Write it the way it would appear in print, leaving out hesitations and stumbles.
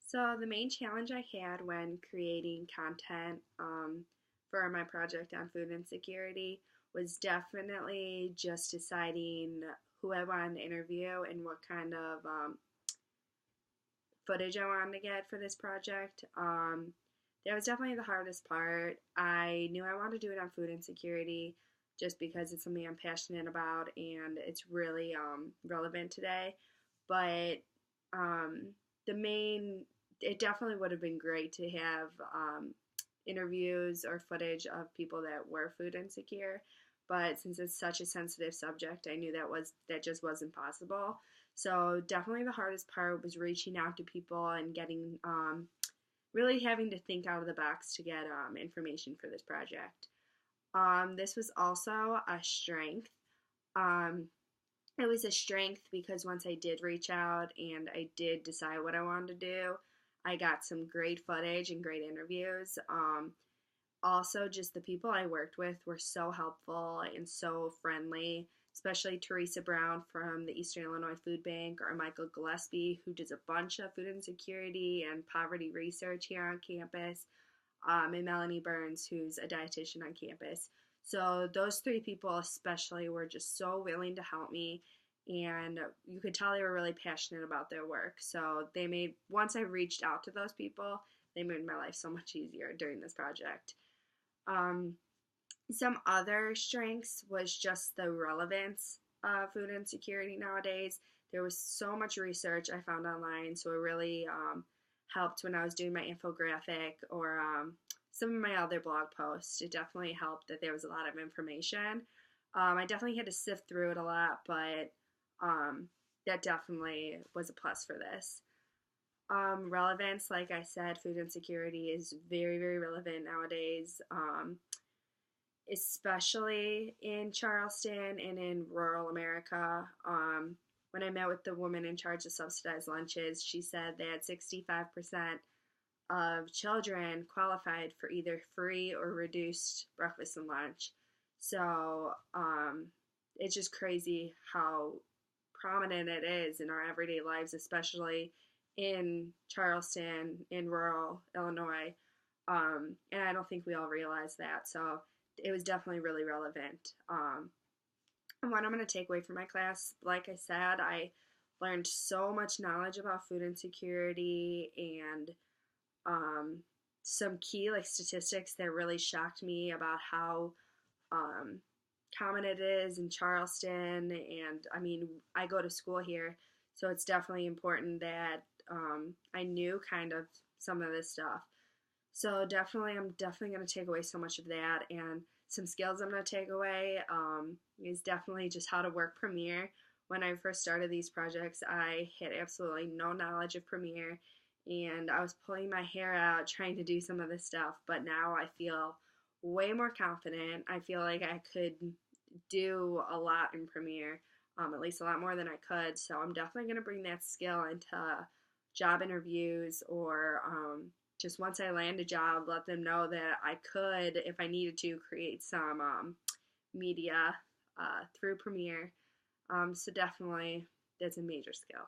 So the main challenge I had when creating content for my project on food insecurity was definitely just deciding who I wanted to interview and what kind of footage I wanted to get for this project. That was definitely the hardest part. I knew I wanted to do it on food insecurity just because it's something I'm passionate about and it's really relevant today. But um, the main, it definitely would have been great to have interviews or footage of people that were food insecure. But since it's such a sensitive subject, I knew that just wasn't possible. So definitely the hardest part was reaching out to people and getting really having to think out of the box to get information for this project. This was also a strength. Um, it was a strength because once I did reach out and I did decide what I wanted to do, I got some great footage and great interviews. Also, just the people I worked with were so helpful and so friendly, especially Teresa Brown from the Eastern Illinois Food Bank or Michael Gillespie, who does a bunch of food insecurity and poverty research here on campus, and Melanie Burns, who's a dietitian on campus. So those three people especially were just so willing to help me, and you could tell they were really passionate about their work. So once I reached out to those people, they made my life so much easier during this project. Um, some other strengths was just the relevance of food insecurity nowadays. There was so much research I found online, so it really helped when I was doing my infographic or some of my other blog posts. It definitely helped that there was a lot of information. I definitely had to sift through it a lot, but that definitely was a plus for this. Relevance, like I said, food insecurity is very, very relevant nowadays, especially in Charleston and in rural America. When I met with the woman in charge of subsidized lunches, she said that 65% of children qualified for either free or reduced breakfast and lunch. So it's just crazy how prominent it is in our everyday lives, especially in Charleston, in rural Illinois. And I don't think we all realize that. So it was definitely really relevant. And what I'm going to take away from my class, like I said, I learned so much knowledge about food insecurity and some key like statistics that really shocked me about how um, common it is in Charleston. And I mean, I go to school here, so it's definitely important that I knew kind of some of this stuff. So I'm definitely going to take away so much of that, and some skills I'm going to take away is definitely just how to work Premiere. When I first started these projects, I had absolutely no knowledge of Premiere, and I was pulling my hair out trying to do some of this stuff. But now I feel way more confident. I feel like I could do a lot in Premiere, at least a lot more than I could. So I'm definitely going to bring that skill into job interviews or just once I land a job, let them know that I could, if I needed to, create some media through Premiere. So definitely, that's a major skill.